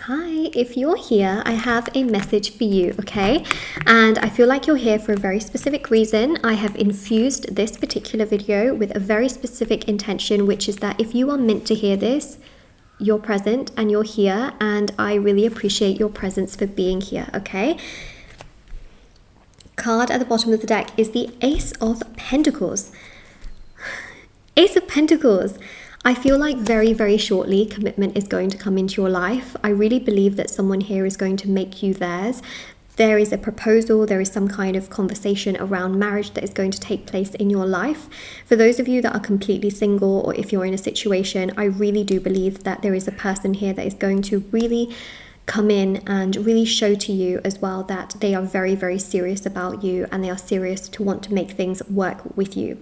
Hi, if you're here, I have a message for you, okay? And I feel like you're here for a very specific reason. I have infused this particular video with a very specific intention, which is that if you are meant to hear this, you're present and you're here, and I really appreciate your presence for being here, okay? Card at the bottom of the deck is the Ace of Pentacles. Ace of Pentacles. I feel like very, very shortly commitment is going to come into your life. I really believe that someone here is going to make you theirs. There is a proposal, there is some kind of conversation around marriage that is going to take place in your life. For those of you that are completely single, or if you're in a situation, I really do believe that there is a person here that is going to really come in and really show to you as well that they are very, very serious about you, and they are serious to want to make things work with you.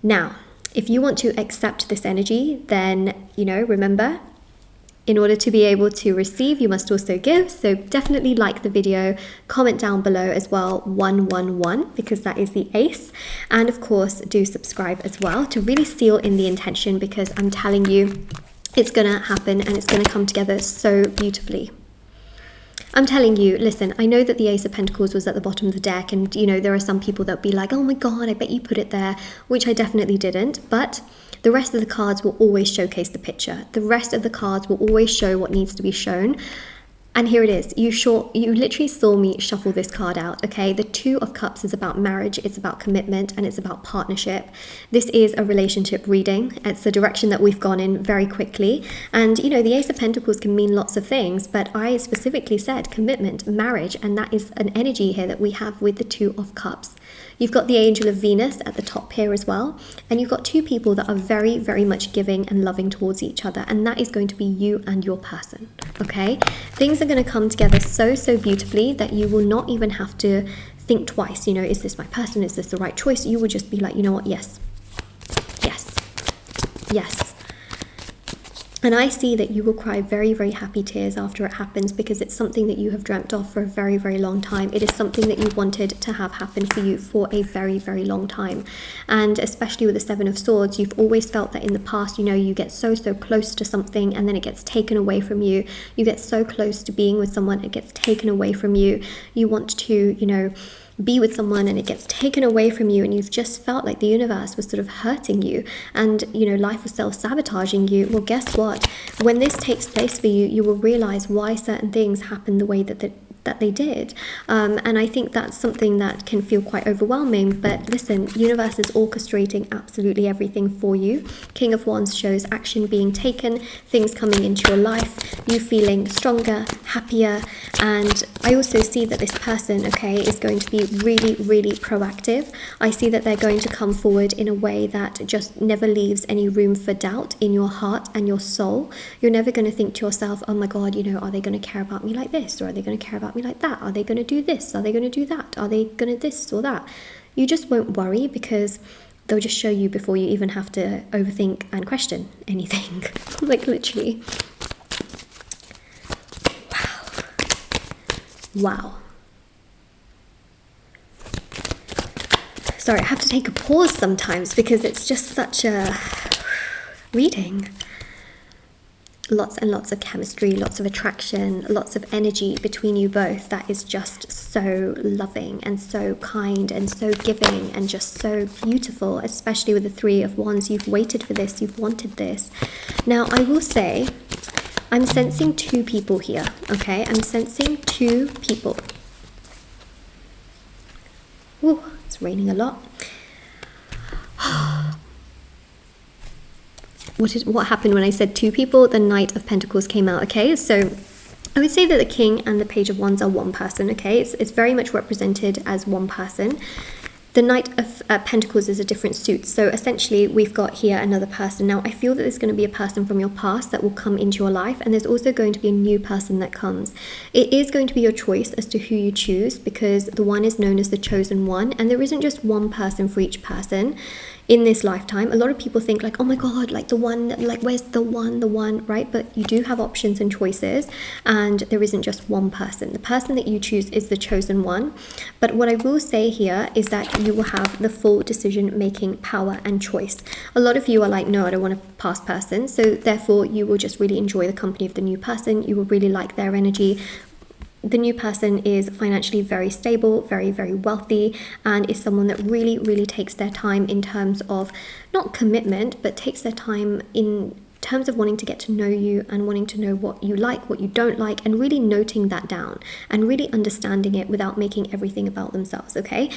Now, if you want to accept this energy, then, remember, in order to be able to receive, you must also give. So definitely like the video, comment down below as well, 111, because that is the ace. And of course, do subscribe as well to really seal in the intention, because I'm telling you, it's going to happen and it's going to come together so beautifully. I'm telling you, listen, I know that the Ace of Pentacles was at the bottom of the deck, and there are some people that will be like, oh my god, I bet you put it there, which I definitely didn't, but the rest of the cards will always showcase the picture. The rest of the cards will always show what needs to be shown. And here it is. You literally saw me shuffle this card out, okay? The Two of Cups is about marriage, it's about commitment, and it's about partnership. This is a relationship reading. It's the direction that we've gone in very quickly. And, the Ace of Pentacles can mean lots of things, but I specifically said commitment, marriage, and that is an energy here that we have with the Two of Cups. You've got the Angel of Venus at the top here as well. And you've got two people that are very, very much giving and loving towards each other. And that is going to be you and your person, okay? Things are going to come together so, so beautifully that you will not even have to think twice. Is this my person? Is this the right choice? You will just be like, you know what? Yes. Yes. Yes. And I see that you will cry very, very happy tears after it happens, because it's something that you have dreamt of for a very, very long time. It is something that you wanted to have happen for you for a very, very long time. And especially with the Seven of Swords, you've always felt that in the past, you get so, so close to something and then it gets taken away from you. You get so close to being with someone, it gets taken away from you. You want to, be with someone and it gets taken away from you, and you've just felt like the universe was sort of hurting you, and life was self-sabotaging you. Well, guess what? When this takes place for you, you will realize why certain things happen the way that they did. And I think that's something that can feel quite overwhelming, but listen, universe is orchestrating absolutely everything for you. King of Wands shows action being taken, things coming into your life, you feeling stronger, happier. And I also see that this person, okay, is going to be really, really proactive. I see that they're going to come forward in a way that just never leaves any room for doubt in your heart and your soul. You're never going to think to yourself, oh my god, are they going to care about me like this, or are they going to care about me like that? Are they going to do this? Are they going to do that? Are they going to this or that? You just won't worry, because they'll just show you before you even have to overthink and question anything. Like literally. Wow. Sorry, I have to take a pause sometimes because it's just such a reading. Lots and lots of chemistry, lots of attraction, lots of energy between you both. That is just so loving and so kind and so giving and just so beautiful, especially with the Three of Wands. You've waited for this, you've wanted this. Now, I will say, I'm sensing two people here, okay? I'm sensing two people. Ooh, it's raining a lot. What happened when I said two people? The Knight of Pentacles came out, okay? So I would say that the King and the Page of Wands are one person, okay? It's very much represented as one person. The Knight of Pentacles is a different suit. So essentially, we've got here another person. Now, I feel that there's going to be a person from your past that will come into your life, and there's also going to be a new person that comes. It is going to be your choice as to who you choose, because the one is known as the chosen one, and there isn't just one person for each person. in this lifetime. A lot of people think like, oh my God, like the one, like where's the one, right? But you do have options and choices, and there isn't just one person. The person that you choose is the chosen one. But what I will say here is that you will have the full decision making power and choice. A lot of you are like, no, I don't want a past person. So therefore you will just really enjoy the company of the new person. You will really like their energy. The new person is financially very stable, very, very wealthy, and is someone that really, really takes their time in terms of not commitment, but takes their time in terms of wanting to get to know you and wanting to know what you like, what you don't like, and really noting that down and really understanding it without making everything about themselves, okay?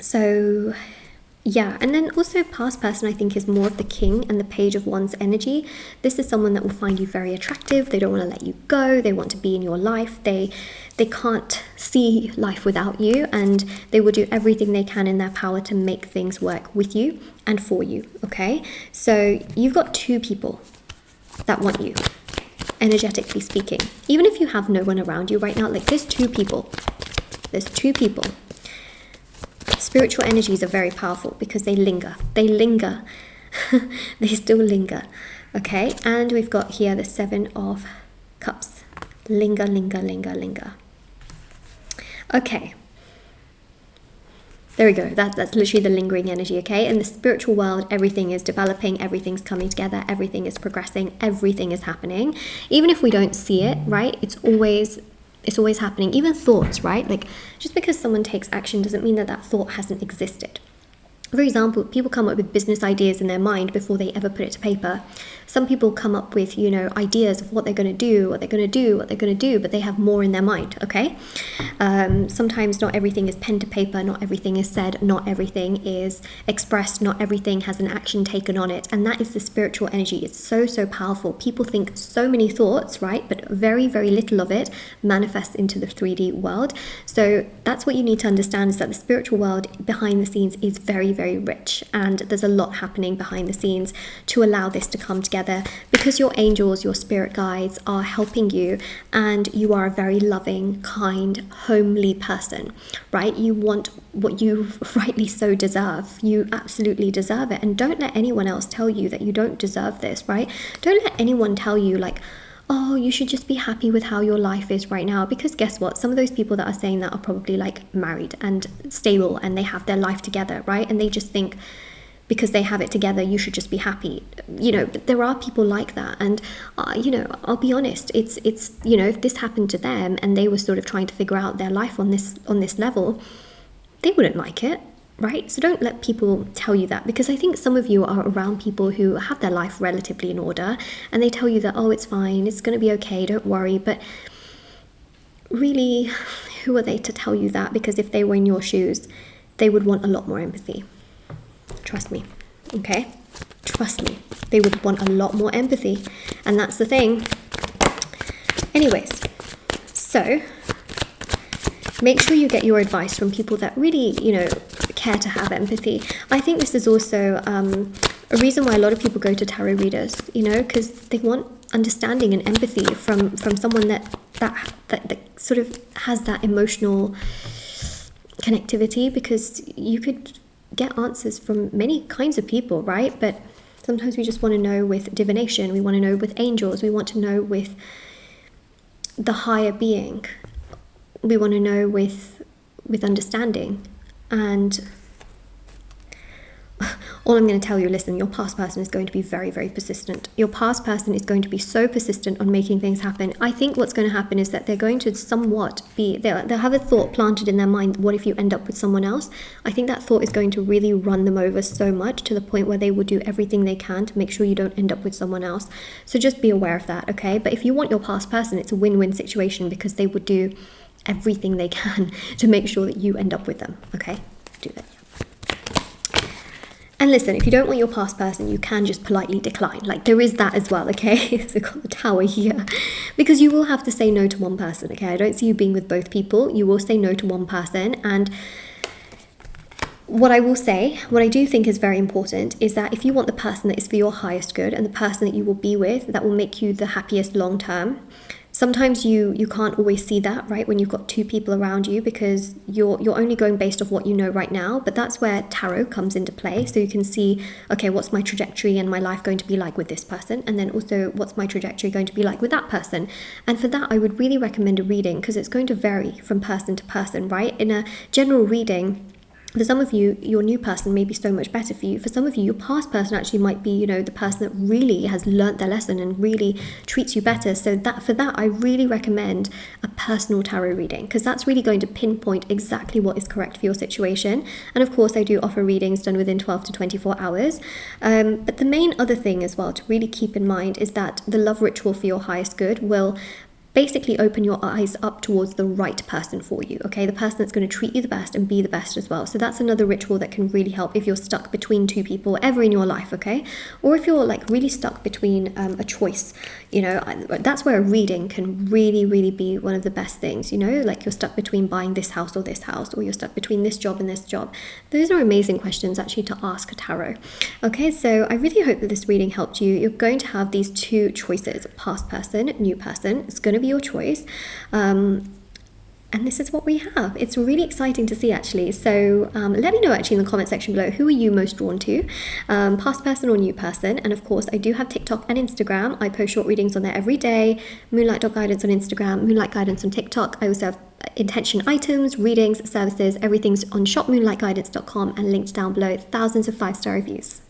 So yeah, and then also past person I think is more of the king and the page of wands energy. This is someone that will find you very attractive. They don't want to let you go. They want to be in your life. They can't see life without you, and they will do everything they can in their power to make things work with you and for you, okay? So you've got two people that want you, energetically speaking. Even if you have no one around you right now, like there's two people. There's two people. Spiritual energies are very powerful because they linger. They linger. They still linger. Okay, and we've got here the 7 of Cups. Linger, linger, linger, linger. Okay. There we go. That's literally the lingering energy, okay? In the spiritual world, everything is developing, everything's coming together, everything is progressing, everything is happening. Even if we don't see it, right? It's always happening. Even thoughts, right? Like just because someone takes action doesn't mean that that thought hasn't existed. For example, people come up with business ideas in their mind before they ever put it to paper. Some people come up with, you know, ideas of what they're going to do, what they're going to do, what they're going to do, but they have more in their mind, okay? Sometimes not everything is pen to paper, not everything is said, not everything is expressed, not everything has an action taken on it. And that is the spiritual energy. It's so, so powerful. People think so many thoughts, right? But very, very little of it manifests into the 3D world. So that's what you need to understand, is that the spiritual world behind the scenes is very, very rich, and there's a lot happening behind the scenes to allow this to come together, because your angels, your spirit guides are helping you, and you are a very loving, kind, homely person, right? You want what you rightly so deserve. You absolutely deserve it, and don't let anyone else tell you that you don't deserve this, right? Don't let anyone tell you like, oh, you should just be happy with how your life is right now, because guess what? Some of those people that are saying that are probably like married and stable and they have their life together, right? And they just think because they have it together, you should just be happy. You know, but there are people like that. And, you know, I'll be honest, it's, you know, if this happened to them and they were sort of trying to figure out their life on this level, they wouldn't like it. Right? So don't let people tell you that, because I think some of you are around people who have their life relatively in order and they tell you that, oh, it's fine, it's going to be okay, don't worry. But really, who are they to tell you that? Because if they were in your shoes, they would want a lot more empathy. Trust me. Okay? Trust me. They would want a lot more empathy. And that's the thing. Anyways, so make sure you get your advice from people that really, you know, care to have empathy. I think this is also a reason why a lot of people go to tarot readers, you know, because they want understanding and empathy from someone that sort of has that emotional connectivity, because you could get answers from many kinds of people, right? But sometimes we just want to know with divination, we want to know with angels, we want to know with the higher being, we want to know with understanding. And all I'm going to tell you, listen, your past person is going to be very, very persistent. Your past person is going to be so persistent on making things happen. I think what's going to happen is that they're going to somewhat be, they'll have a thought planted in their mind, what if you end up with someone else? I think that thought is going to really run them over so much, to the point where they will do everything they can to make sure you don't end up with someone else. So just be aware of that, okay? But if you want your past person, it's a win-win situation, because they would do everything they can to make sure that you end up with them, okay? Do that. And listen, if you don't want your past person, you can just politely decline. Like, there is that as well, okay? So I've got the tower here. Because you will have to say no to one person, okay? I don't see you being with both people. You will say no to one person. And what I will say, what I do think is very important, is that if you want the person that is for your highest good and the person that you will be with, that will make you the happiest long term, Sometimes you can't always see that, right, when you've got two people around you, because you're only going based off what you know right now. But that's where tarot comes into play. So you can see, okay, what's my trajectory and my life going to be like with this person, and then also what's my trajectory going to be like with that person. And for that, I would really recommend a reading, because it's going to vary from person to person, right? In a general reading, for some of you, your new person may be so much better for you. For some of you, your past person actually might be, you know, the person that really has learnt their lesson and really treats you better. So that for that, I really recommend a personal tarot reading, because that's really going to pinpoint exactly what is correct for your situation. And of course, I do offer readings done within 12 to 24 hours. But the main other thing as well to really keep in mind is that the love ritual for your highest good will basically open your eyes up towards the right person for you, okay? The person that's going to treat you the best and be the best as well. So that's another ritual that can really help if you're stuck between two people ever in your life, okay? Or if you're like really stuck between a choice, you know, that's where a reading can really be one of the best things, you know? Like you're stuck between buying this house, or you're stuck between this job and this job. Those are amazing questions actually to ask a tarot. Okay, so I really hope that this reading helped you. You're going to have these two choices: past person, new person. It's going to be your choice, and this is what we have. It's really exciting to see, actually. So let me know actually in the comment section below, who are you most drawn to, past person or new person? And of course, I do have TikTok and Instagram. I post short readings on there every day. Moonlight.guidance on Instagram, Moonlight Guidance on TikTok. I also have intention items, readings, services. Everything's on shopmoonlightguidance.com and linked down below. Thousands of 5-star reviews.